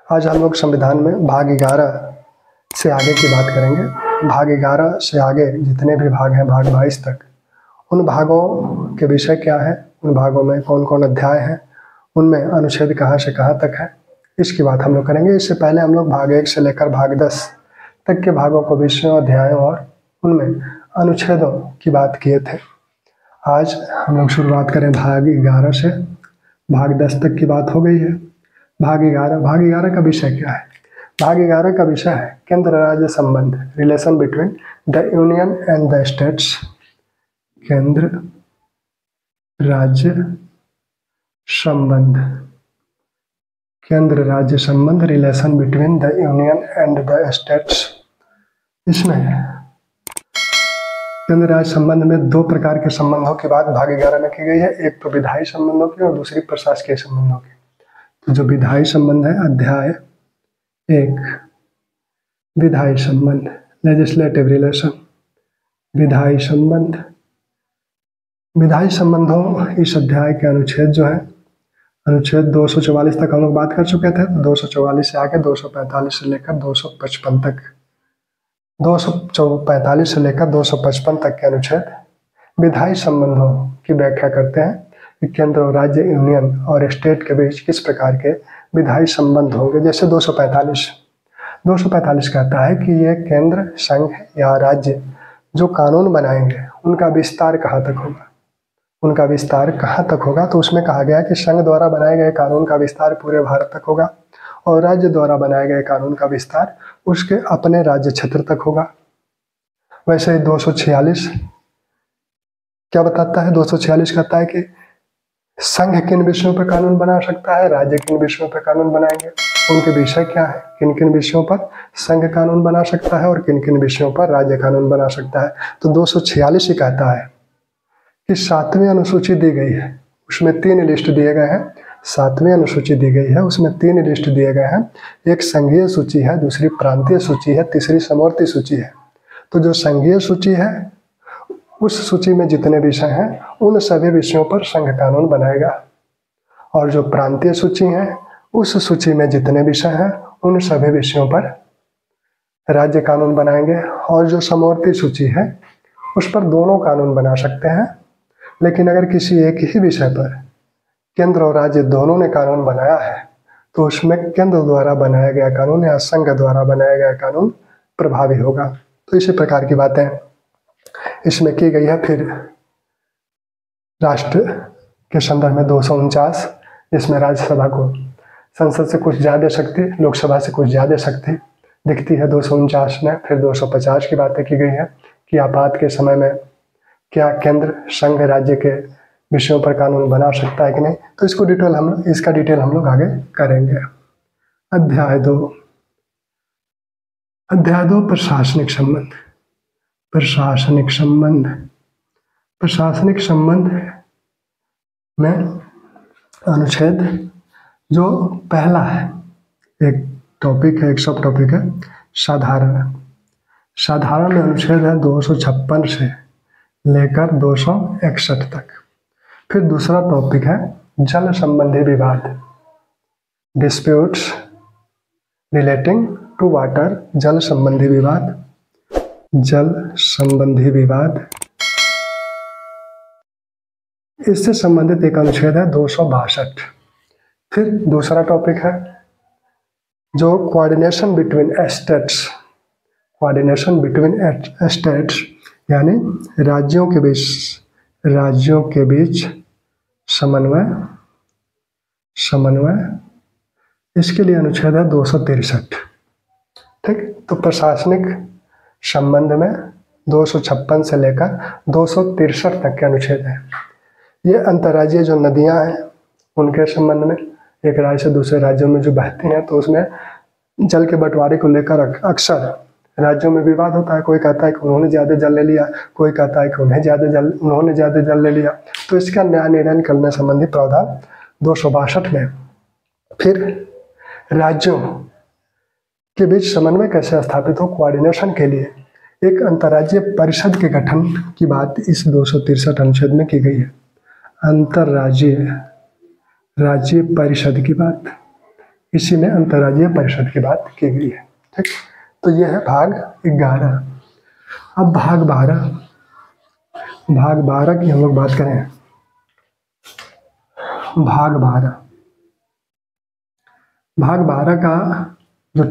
आज हम लोग संविधान में भाग 11 से आगे की बात करेंगे। भाग 11 से आगे जितने भी भाग हैं, भाग 22 तक, उन भागों के विषय क्या है, उन भागों में कौन कौन अध्याय हैं, उनमें अनुच्छेद कहाँ से कहाँ तक है, इसकी बात हम लोग करेंगे। इससे पहले हम लोग भाग 1 से लेकर भाग 10 तक के भागों को, विषयों, अध्यायों और उनमें अनुच्छेदों की बात किए थे। आज हम लोग शुरुआत करें भाग 11 से। भाग 10 तक की बात हो गई है। भाग 11 का विषय क्या है? भाग 11 का विषय है केंद्र राज्य संबंध, relation between the union and the states. केंद्र राज्य संबंध, केंद्र राज्य संबंध, relation between the union and the states. इसमें केंद्र राज्य संबंध में दो प्रकार के संबंधों की बात भाग 11 में की गई है। एक तो विधायी संबंधों की और दूसरी प्रशासकीय संबंधों की। तो जो विधायी संबंध है, अध्याय 1 विधायी संबंध, लेजिस्लेटिव रिलेशन, विधायी संबंध। विधायी संबंधों इस अध्याय के अनुच्छेद जो है, अनुच्छेद 244 तक हम लोग बात कर चुके थे। 244 से आगे 245 से लेकर 255 तक, 245 से लेकर 255 तक के अनुच्छेद विधायी संबंधों की व्याख्या करते हैं कि केंद्र और राज्य, यूनियन और स्टेट के बीच किस प्रकार के विधायी संबंध होंगे। जैसे 245 कहता है कि ये केंद्र, संघ या राज्य जो कानून बनाएंगे उनका विस्तार कहाँ तक होगा, उनका विस्तार कहाँ तक होगा। तो उसमें कहा गया कि संघ द्वारा बनाए गए कानून का विस्तार पूरे भारत तक होगा और राज्य द्वारा बनाए गए कानून का विस्तार उसके अपने राज्य क्षेत्र तक होगा। वैसे ही 246 क्या बताता है? 246 कहता है कि संघ किन विषयों पर कानून बना सकता है, राज्य किन विषयों पर कानून बनाएंगे, उनके विषय क्या है, किन किन विषयों पर संघ कानून बना सकता है और किन किन विषयों पर राज्य कानून बना सकता है। तो 246 ही कहता है कि 7वीं अनुसूची दी गई है, उसमें 3 लिस्ट दिए गए हैं। 7वीं अनुसूची दी गई है, उसमें 3 लिस्ट दिए गए हैं। एक संघीय सूची है, दूसरी प्रांतीय सूची है, तीसरी समवर्ती सूची है। तो जो संघीय सूची है, उस सूची में जितने विषय हैं उन सभी विषयों पर संघ कानून बनाएगा, और जो प्रांतीय सूची है, उस सूची में जितने विषय हैं उन सभी विषयों पर राज्य कानून बनाएंगे। और जो समवर्ती सूची है, उस पर दोनों कानून बना सकते हैं। लेकिन अगर किसी एक ही विषय पर केंद्र और राज्य दोनों ने कानून बनाया है तो उसमें केंद्र द्वारा बनाया गया कानून या संघ द्वारा बनाया गया कानून प्रभावी होगा। तो इसी प्रकार की बातें इसमें की गई है। फिर राष्ट्र के संदर्भ में 249, जिसमें राज्यसभा को संसद से कुछ ज़्यादा शक्ति, लोकसभा से कुछ ज़्यादा शक्ति दिखती है 249 में। फिर 250 की बातें की गई है कि आपात के समय में क्या केंद्र संघ राज्य के विषयों पर कानून बना सकता है कि नहीं। तो इसका डिटेल हम लोग आगे करेंगे। अध्याय 2 प्रशासनिक संबंध। प्रशासनिक संबंध, प्रशासनिक संबंध में अनुच्छेद जो पहला है, एक टॉपिक है, एक सब टॉपिक है साधारण। साधारण में अनुच्छेद है 256 से लेकर 261 तक। फिर दूसरा टॉपिक है जल संबंधी विवाद, डिस्प्यूट्स रिलेटिंग टू वाटर, जल संबंधी विवाद, जल संबंधी विवाद। इससे संबंधित एक अनुच्छेद है 262। फिर दूसरा टॉपिक है जो coordination between states, coordination between states यानी राज्यों के बीच समन्वय। इसके लिए अनुच्छेद है 263। ठीक, तो प्रशासनिक संबंध में 256 से लेकर 263 तक के अनुच्छेद हैं। ये अंतर्राज्यीय जो नदियां हैं उनके संबंध में, एक राज्य से दूसरे राज्यों में जो बहती हैं, तो उसमें जल के बंटवारे को लेकर अक्सर राज्यों में विवाद होता है। कोई कहता है कि उन्होंने ज़्यादा जल ले लिया, कोई कहता है कि उन्होंने ज़्यादा जल ले लिया। तो इसका न्याय निर्णय करने संबंधी प्रावधान 262 में। फिर राज्यों के बीच समन्वय कैसे स्थापित हो, कोऑर्डिनेशन के लिए एक अंतर्राज्यीय परिषद के गठन की बात इस 263 अनुच्छेद में की गई है। अंतर्राज्यीय परिषद की बात इसी में अंतर्राज्यीय परिषद की बात की गई है। ठीक, तो यह है भाग 11। अब भाग 12 की हम लोग बात करें। भाग 12 का जो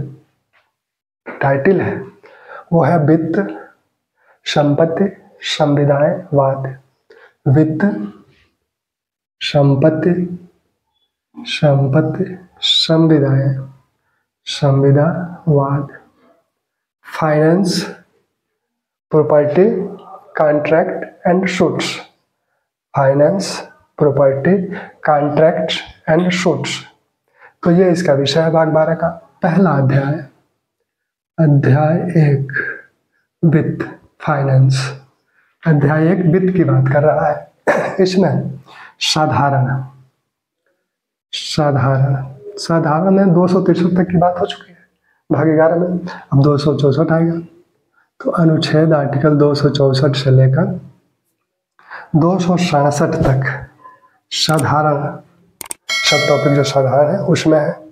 टाइटल है वो है वित्त, संपत्ति, संविदायवाद। वित्त, संपत्ति, संविदावाद। Finance, property, contract and suits. Finance, property, contract and suits. तो ये इसका विषय है भाग 12 का। पहला अध्याय, अध्याय 1 वित्त, फाइनेंस। अध्याय 1 वित्त की बात कर रहा है। इसमें साधारण में 263 तक की बात हो चुकी है भाग 11 में। अब 264 आएगा। तो अनुच्छेद आर्टिकल 264 से लेकर 267 तक साधारण सब टॉपिक जो साधारण है उसमें है।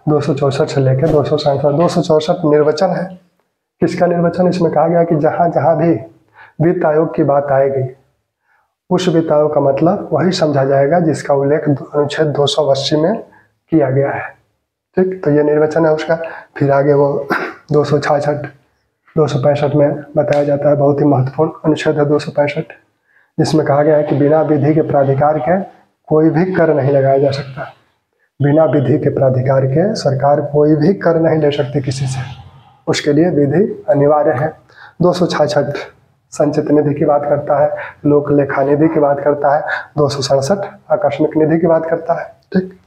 264 से लेकर 267। 264 निर्वचन है। किसका निर्वचन? इसमें कहा गया कि जहाँ जहाँ भी वित्त आयोग की बात आएगी उस वित्त आयोग का मतलब वही समझा जाएगा जिसका उल्लेख अनुच्छेद 280 में किया गया है। ठीक, तो ये निर्वचन है उसका। फिर आगे वो 266, 265 में बताया जाता है। बहुत ही महत्वपूर्ण अनुच्छेद है 265, जिसमें कहा गया है कि बिना विधि के प्राधिकार के कोई भी कर नहीं लगाया जा सकता। बिना विधि के प्राधिकार के सरकार कोई भी कर नहीं ले सकती किसी से, उसके लिए विधि अनिवार्य है। 266 संचित निधि की बात करता है, लोक लेखा निधि की बात करता है। 267 आकस्मिक निधि की बात करता है। ठीक,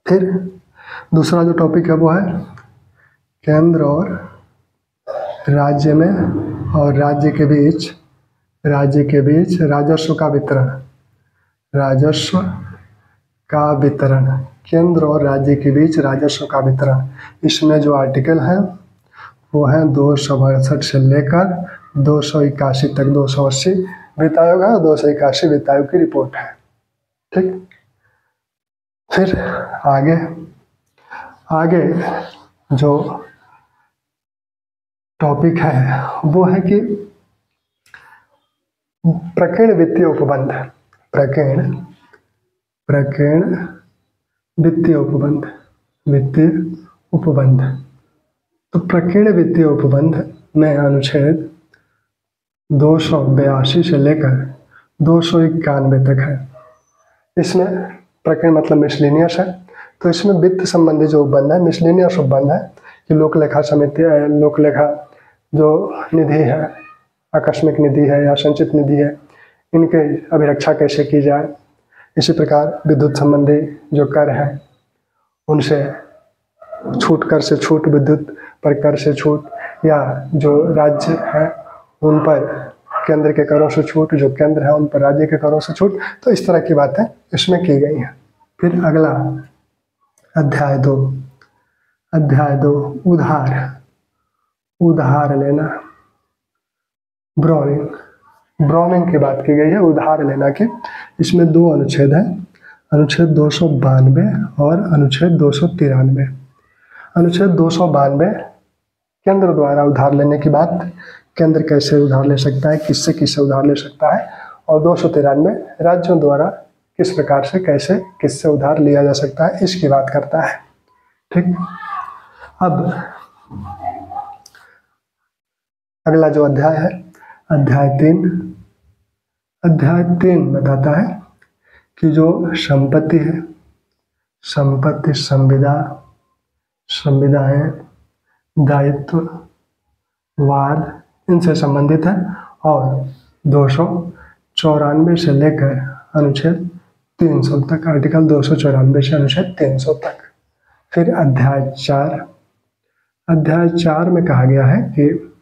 फिर दूसरा जो टॉपिक है वो है केंद्र और राज्य में और राज्य के बीच राजस्व का वितरण। राजस्व का वितरण, केंद्र और राज्य के बीच राजस्व का वितरण। इसमें जो आर्टिकल है वो है 262 से लेकर 281 तक। 280 वित्त आयोग है, 281 वित्त आयोग की रिपोर्ट है। ठीक, फिर आगे जो टॉपिक है वो है कि प्रकीर्ण वित्तीय उपबंध। प्रकीर्ण वित्तीय उपबंध। तो प्रकीर्ण वित्तीय उपबंध में अनुच्छेद 282 से लेकर 291 तक है। इसमें प्रकीर्ण मतलब मिसलेनियस है। तो इसमें वित्त संबंधी जो उपबंध है मिसलेनियस उपबंध है कि लोक लेखा समिति, लोक लेखा जो निधि है, आकस्मिक निधि है या संचित निधि है, इनके अभिरक्षा कैसे की जाए। इसी प्रकार विद्युत संबंधी जो कर है उनसे छूट, कर से छूट, विद्युत पर कर से छूट, या जो राज्य है उन पर केंद्र के करों से छूट, जो केंद्र है उन पर राज्य के करों से छूट। तो इस तरह की बातें इसमें की गई हैं। फिर अगला अध्याय 2 उधार लेना, ब्रोनिंग की बात की गई है उधार लेना की। इसमें 2 अनुच्छेद है, अनुच्छेद 292 और अनुच्छेद 293। अनुच्छेद 292 केंद्र द्वारा उधार लेने की बात, केंद्र कैसे उधार ले सकता है, किससे किससे उधार ले सकता है। और 293 राज्यों द्वारा किस प्रकार से कैसे किससे उधार लिया जा सकता है, इसकी बात करता है। ठीक, अब अगला जो अध्याय है अध्याय 3 बताता है कि जो संपत्ति है, संपत्ति, संविदाएं, दायित्व, वाद, इनसे संबंधित है। और 294 से लेकर अनुच्छेद 300 तक, आर्टिकल 294 से अनुच्छेद 300 तक। फिर अध्याय 4 में कहा गया है कि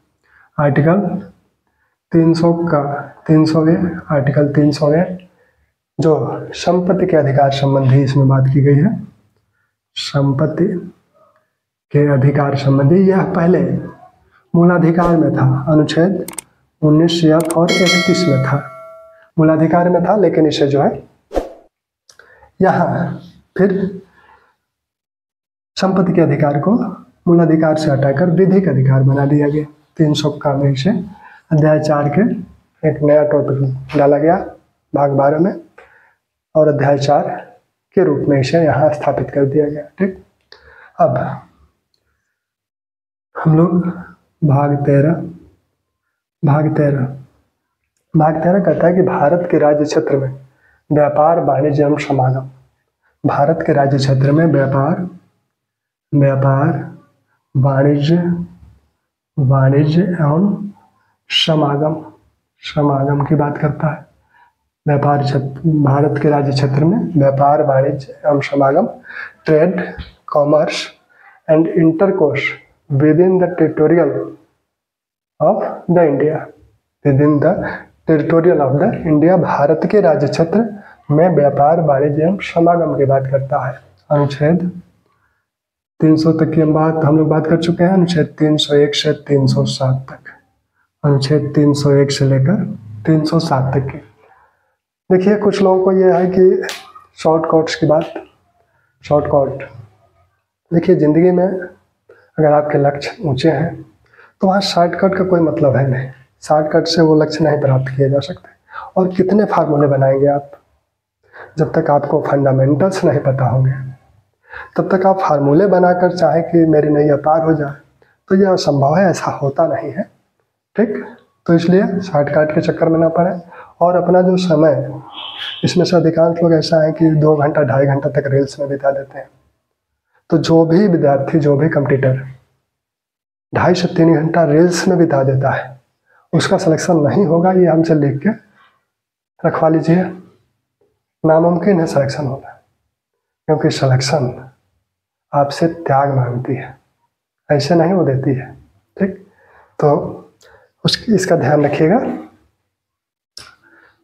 आर्टिकल 300 जो संपत्ति के अधिकार संबंधी इसमें बात की गई है। संपत्ति के अधिकार संबंधी, यह पहले मूलाधिकार में था, अनुच्छेद 19 और 31 में था, मूलाधिकार में था, लेकिन इसे जो है यहाँ फिर संपत्ति के अधिकार को मूलाधिकार से हटाकर विधिक अधिकार बना दिया गया। 300 का में से अध्याय 4 के एक नया टॉपिक डाला गया भाग 12 में, और अध्याय 4 के रूप में इसे यहाँ स्थापित कर दिया गया। ठीक, अब हम लोग भाग 13 कहता है कि भारत के राज्य क्षेत्र में व्यापार वाणिज्य एवं समागम। भारत के राज्य क्षेत्र में व्यापार वाणिज्य एवं समागम की बात करता है। भारत के राज्य क्षेत्र में व्यापार वाणिज्य एवं समागम, trade, commerce and intercourse with in the territorial of the India. Bharat के राज्य क्षेत्र में व्यापार वाणिज्य एवं समागम की बात करता है। अनुच्छेद 300 तक की हम लोग बात कर चुके हैं। अनुच्छेद 301 से 307 तक, अनुच्छेद 301 से लेकर 307 तक की। देखिए, कुछ लोगों को ये है कि शॉर्टकट्स की बात, शॉर्टकट। देखिए, ज़िंदगी में अगर आपके लक्ष्य ऊंचे हैं तो वहाँ शॉर्टकट का कोई मतलब है नहीं। शॉर्टकट से वो लक्ष्य नहीं प्राप्त किए जा सकते। और कितने फार्मूले बनाएंगे आप, जब तक आपको फंडामेंटल्स नहीं पता होंगे तब तक आप फार्मूले बनाकर चाहे कि मेरी नैया पार हो जाए तो यह असंभव है, ऐसा होता नहीं है। ठीक, तो इसलिए शॉर्टकट के चक्कर में ना पड़े और अपना जो समय, इसमें से अधिकांश लोग ऐसा है कि 2 घंटा 2.5 घंटा तक रील्स में बिता देते हैं। तो जो भी विद्यार्थी, जो भी कंप्यूटर 2.5 से 3 घंटा रील्स में बिता देता है, उसका सिलेक्शन नहीं होगा, ये हमसे लिख के रखवा लीजिए। नामुमकिन है सिलेक्शन होना, क्योंकि सिलेक्शन आपसे त्याग मांगती है, ऐसे नहीं वो देती है। ठीक, तो इसका ध्यान रखिएगा।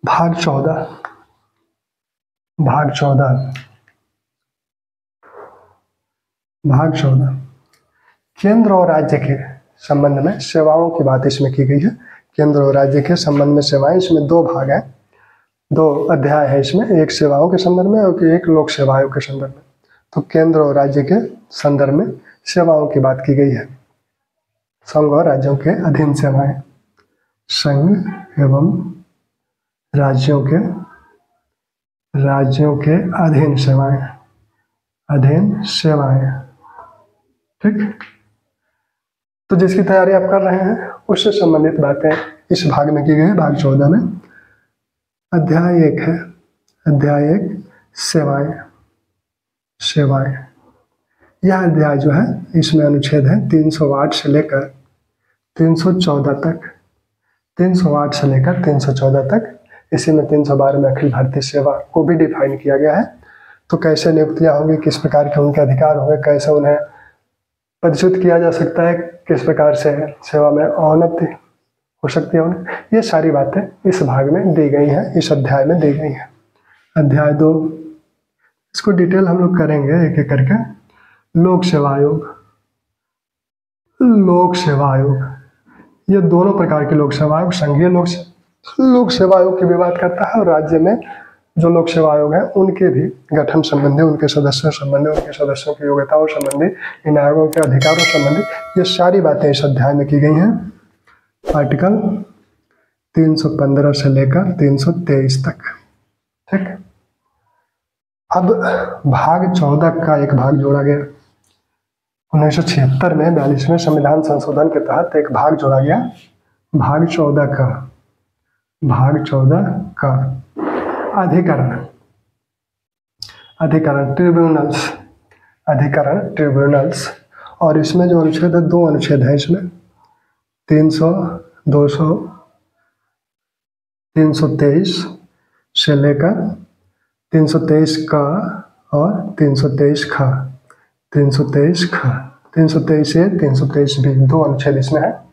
भाग 14 केंद्र और राज्य के संबंध में सेवाओं की बात इसमें की गई है। केंद्र और राज्य के संबंध में सेवाएं, इसमें 2 भाग हैं, 2 अध्याय है इसमें, एक सेवाओं के संदर्भ में और एक लोक सेवाओं के संदर्भ में। तो केंद्र और राज्य के संदर्भ में सेवाओं की बात की गई है। संघ और राज्यों के अधीन सेवाएं, संघ एवं राज्यों के अधीन सेवाएं। ठीक, तो जिसकी तैयारी आप कर रहे हैं उससे संबंधित बातें इस भाग में की गई है। भाग 14 में अध्याय 1 है, अध्याय 1 सेवाएं। यह अध्याय जो है, इसमें अनुच्छेद है 308 से लेकर 314 तक, 308 से लेकर 314 तक। इसी में 312 में अखिल भारतीय सेवा को भी डिफाइन किया गया है। तो कैसे नियुक्तियां होंगी, किस प्रकार के उनके अधिकार होंगे, कैसे उन्हें पदच्युत किया जा सकता है, किस प्रकार से सेवा में अवनति हो सकती है उन्हें, ये सारी बातें इस भाग में दी गई हैं, इस अध्याय में दी गई हैं। अध्याय 2, इसको डिटेल हम लोग करेंगे एक एक करके। लोक सेवा आयोग, ये दोनों प्रकार के लोक सेवा आयोग, संघीय लोक सेवा आयोग की भी बात करता है और राज्य में जो लोक सेवा आयोग है उनके भी गठन संबंधी, उनके सदस्यों संबंधी, उनके सदस्यों की योग्यताओं संबंधी, इन आयोगों के अधिकारों संबंधी, ये सारी बातें इस अध्याय में की गई हैं। आर्टिकल 315 से लेकर 323 तक। ठीक, अब भाग 14 का एक भाग जोड़ा गया 1976 में 42वें संविधान संशोधन के तहत एक भाग जोड़ा गया। भाग 14 का अधिकरण ट्रिब्यूनल्स, और इसमें जो अनुच्छेद है, 2 अनुच्छेद है इसमें, 323 से लेकर 323 का और 323 खा, 323 ए 323 बी, 2 अनुच्छेद इसमें है।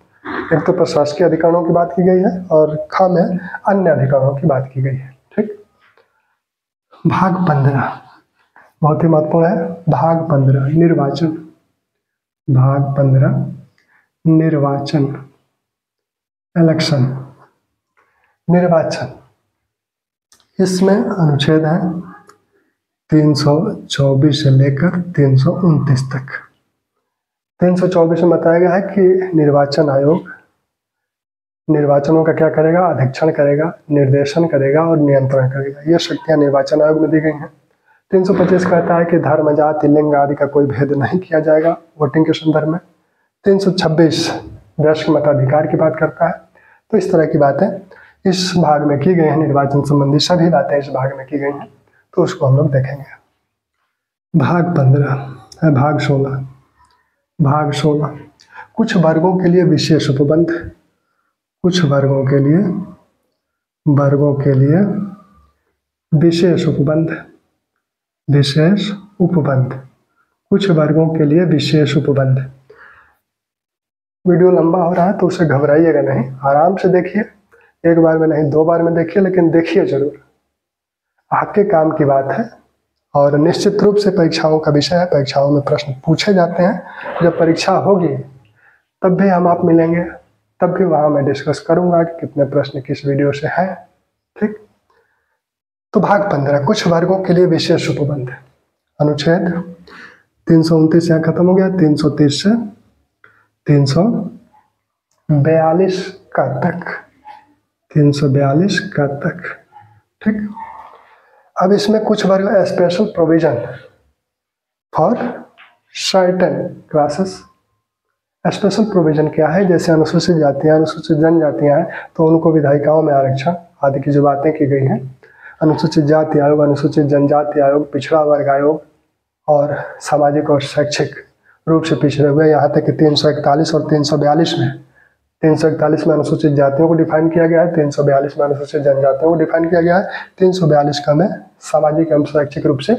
एक तो प्रशासकीय अधिकारों की बात की गई है और खा में अन्य अधिकारों की बात की गई है। ठीक, भाग 15 बहुत ही महत्वपूर्ण है। भाग 15 निर्वाचन, इलेक्शन, निर्वाचन। इसमें अनुच्छेद है 324 से लेकर 329 तक। 324 में बताया गया है कि निर्वाचन आयोग निर्वाचनों का क्या करेगा, अधीक्षण करेगा, निर्देशन करेगा और नियंत्रण करेगा। ये शक्तियां निर्वाचन आयोग में दी गई हैं। 325 कहता है कि धर्म, जाति, लिंग आदि का कोई भेद नहीं किया जाएगा वोटिंग के संदर्भ में। 326 वयस्क मताधिकार की बात करता है। तो इस तरह की बातें इस भाग में की गई हैं, निर्वाचन संबंधी सभी बातें इस भाग में की गई हैं, तो उसको हम लोग देखेंगे। भाग 15 है भाग 16। भाग 16 कुछ वर्गों के लिए विशेष उपबंध, कुछ वर्गों के लिए विशेष उपबंध, विशेष उपबंध, कुछ वर्गों के लिए विशेष उपबंध। वीडियो लंबा हो रहा है तो उसे घबराइएगा नहीं, आराम से देखिए, एक बार में नहीं 2 बार में देखिए, लेकिन देखिए जरूर। आपके काम की बात है और निश्चित रूप से परीक्षाओं का विषय है, परीक्षाओं में प्रश्न पूछे जाते हैं। जब परीक्षा होगी तब भी हम आप मिलेंगे, तब भी वहाँ मैं डिस्कस करूँगा कि कितने प्रश्न किस वीडियो से हैं। ठीक, तो भाग 15 कुछ वर्गों के लिए विशेष उपबंध। अनुच्छेद 329 यहाँ खत्म हो गया, 330 से 342 का तक, 342 का तक। ठीक, अब इसमें कुछ वर्ग special provision for certain classes. Special provision क्या है? जैसे अनुसूचित जातियां, अनुसूचित जनजातियां हैं तो उनको विधायिकाओं में आरक्षण आदि की जो बातें की गई हैं। अनुसूचित जाति आयोग, अनुसूचित जनजाति आयोग, पिछड़ा वर्ग आयोग और सामाजिक और शैक्षिक रूप से पिछड़े हुए, यहाँ तक कि 341 और 342 में 341 में अनुसूचित जातियों को डिफाइन किया गया है, 342 में अनुसूचित जनजातियों को डिफाइन किया गया है, 342 का में सामाजिक एवं शैक्षिक रूप से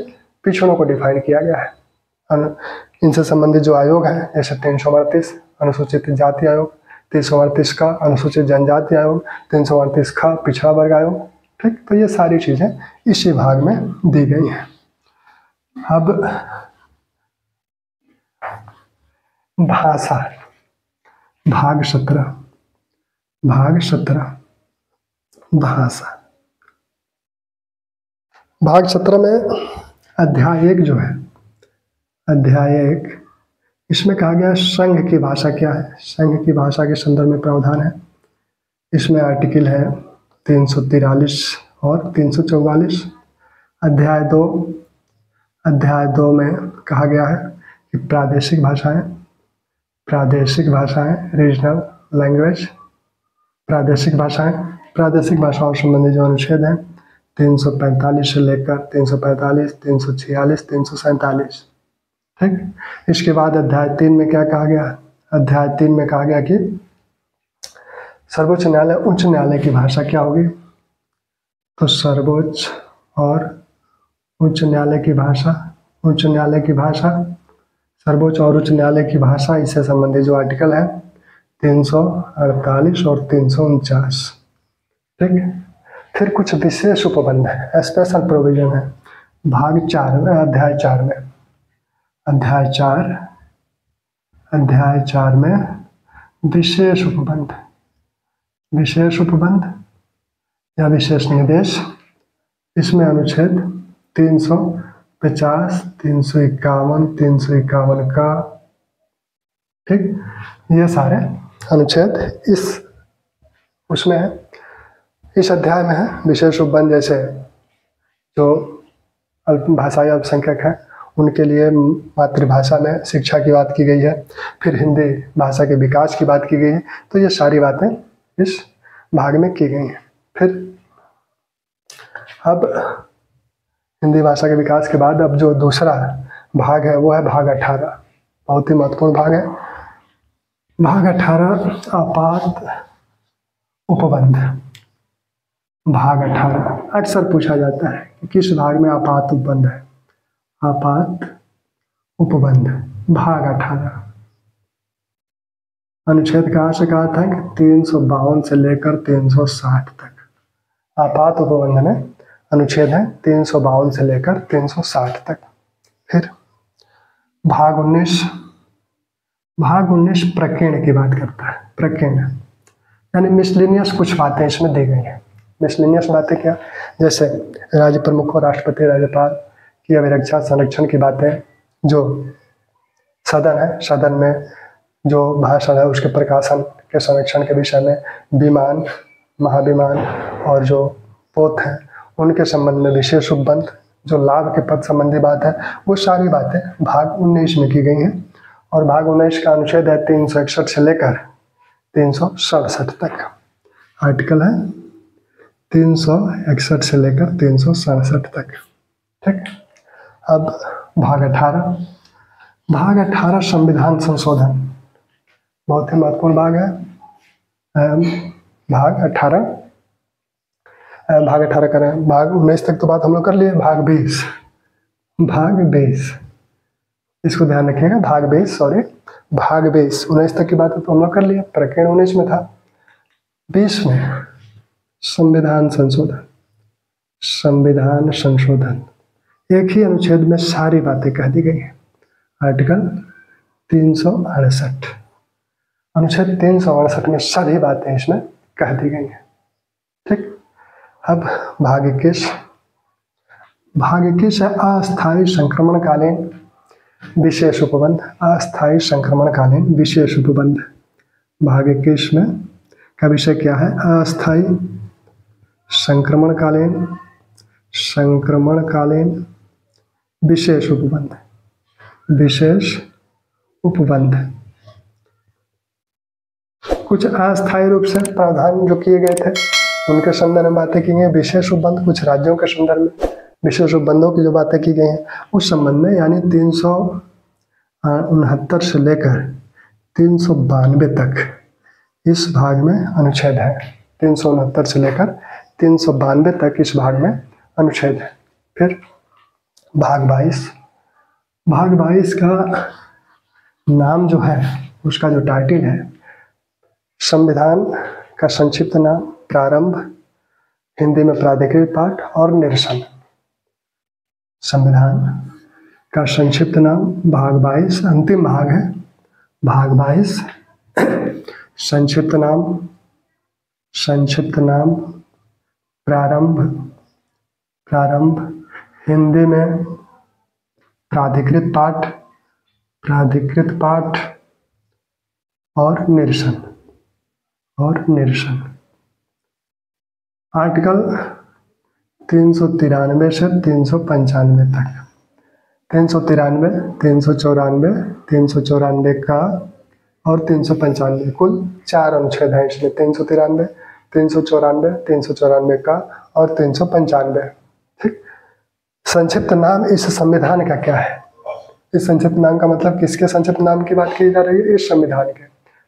पिछड़ों को डिफाइन किया गया है। इनसे संबंधित जो आयोग है जैसे 338 अनुसूचित जाति आयोग, 338 का अनुसूचित जनजाति आयोग, 338 का पिछड़ा वर्ग आयोग। ठीक, तो ये सारी चीजें इसी भाग में दी गई हैं। अब भाषा, भाग 17, भाग 17 भाषा। भाग 17 में अध्याय 1 जो है, अध्याय 1, इसमें कहा गया संघ की भाषा क्या है। संघ की भाषा के संदर्भ में प्रावधान है। इसमें आर्टिकल है 343 और 344। अध्याय 2 में कहा गया है कि प्रादेशिक भाषाएं, रीजनल लैंग्वेज, प्रादेशिक भाषाओं संबंधी जो अनुच्छेद हैं 345 से लेकर 345, 346, 347। ठीक, इसके बाद अध्याय 3 में क्या कहा गया? अध्याय 3 में कहा गया कि सर्वोच्च न्यायालय, उच्च न्यायालय की भाषा क्या होगी। तो सर्वोच्च और उच्च न्यायालय की भाषा, सर्वोच्च और उच्च न्यायालय की भाषा, इससे संबंधित जो आर्टिकल है 348 और 349। ठीक, फिर कुछ विशेष उपबंध है, स्पेशल प्रोविजन है भाग 4 में, अध्याय 4 में। अध्याय 4 में विशेष उपबंध या विशेष निर्देश। इसमें अनुच्छेद 350, 351, 351 का, ठीक, ये सारे अनुच्छेद उसमें है, इस अध्याय में है। विशेष उपबंध जैसे जो भाषाई अल्पसंख्यक हैं उनके लिए मातृभाषा में शिक्षा की बात की गई है, फिर हिंदी भाषा के विकास की बात की गई है। तो ये सारी बातें इस भाग में की गई हैं। फिर अब हिंदी भाषा के विकास के बाद अब जो दूसरा भाग है वो है भाग 18, बहुत ही महत्वपूर्ण भाग है। भाग 18 आपात उपबंध। भाग 18 अक्सर पूछा जाता है कि किस भाग में आपात उपबंध है। आपात उपबंध भाग 18 अनुच्छेद कहाँ से कहा था कि 352 से लेकर 360 तक। आपात उपबंध में अनुच्छेद है 352 से लेकर 360 तक। फिर भाग 19 प्रकीर्ण की बात करता है। प्रकीर्ण यानी मिसलिनियस कुछ बातें इसमें दी गई हैं। मिसलिनियस बातें क्या? जैसे राज्य प्रमुख और राष्ट्रपति, राज्यपाल, की अभिरक्षा संरक्षण की बातें, जो सदन है, सदन में जो भाषण है उसके प्रकाशन के संरक्षण के विषय में, विमान, महाविमान और जो पोत हैं उनके संबंध में विशेष उपबंध, जो लाभ के पद संबंधी बात है, वो सारी बातें भाग 19 में की गई हैं। और भाग 19 का अनुच्छेद है 361 से लेकर 367 तक। आर्टिकल है 361 से लेकर 367 तक। ठीक, अब भाग 18। भाग 18 संविधान संशोधन, बहुत ही महत्वपूर्ण भाग है। भाग 18 करें, भाग 19 तक तो बात हम लोग कर लिए। भाग 20 इसको ध्यान रखिएगा, भाग 20 19 तक की बात तो हम लोग कर लिए, प्रकरण 19 में था। 20 में संविधान संशोधन, एक ही अनुच्छेद में सारी बातें कह दी गई हैं। आर्टिकल 368, अनुच्छेद 368 में सभी बातें इसमें कह दी गई हैं। ठीक, अब भाग 21 है अस्थायी संक्रमणकालीन विशेष उपबंध। अस्थायी संक्रमणकालीन विशेष उपबंध, भाग 21 में का विषय क्या है? अस्थायी संक्रमणकालीन विशेष उपबंध। कुछ अस्थायी रूप से प्रावधान जो किए गए थे उनके संदर्भ में बातें की गई। विशेष उपबंध कुछ राज्यों के संदर्भ में विशेष उपबंधों की जो बातें की गई हैं उस संबंध में, यानी 369 से लेकर 392 तक इस भाग में अनुच्छेद है। 369 से लेकर 392 तक इस भाग में अनुच्छेद है। फिर भाग 22 का नाम जो है, उसका जो टाइटल है, संविधान का संक्षिप्त नाम, प्रारंभ, हिंदी में प्राधिकृत पाठ और निरसन। संविधान का संक्षिप्त नाम, भाग 22 अंतिम भाग है। भाग 22 संक्षिप्त नाम, प्रारंभ, हिंदी में प्राधिकृत पाठ और निरसन। आर्टिकल 393 से 395 तक, 393, 394 का और 395, कुल 4 अनुच्छेद हैं इसमें। 393, 394 का और 395। ठीक, संक्षिप्त नाम इस संविधान का क्या है? इस संक्षिप्त नाम का मतलब किसके संक्षिप्त नाम की बात की जा रही है? इस संविधान के।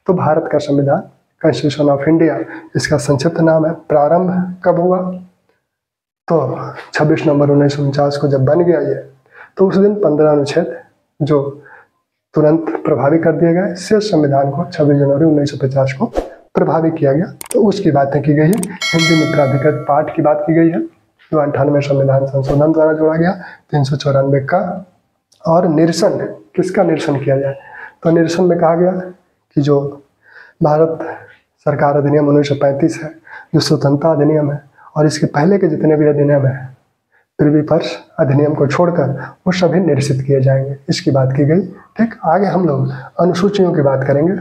तो भारत का संविधान, कॉन्स्टिट्यूशन ऑफ इंडिया, इसका संक्षिप्त नाम है। प्रारंभ कब हुआ? तो 26 नवंबर 1949 को जब बन गया ये, तो उस दिन 15 अनुच्छेद जो तुरंत प्रभावी कर दिए गए, शेष संविधान को 26 जनवरी 1950 को प्रभावी किया गया। तो उसकी बातें की गई है। हिंदी में प्राधिकृत पाठ की बात की गई है, जो 98 संविधान संशोधन द्वारा जोड़ा गया। 394 का और निरसन, किसका निरसन किया जाए? तो निरसन में कहा गया कि जो भारत सरकार अधिनियम 1935 है, जो स्वतंत्रता अधिनियम है, और इसके पहले के जितने भी अधिनियम है, पृथ्वी पर अधिनियम को छोड़कर, वो सभी निरसित किए जाएंगे। इसकी बात की गई। ठीक, आगे हम लोग अनुसूचियों की बात करेंगे।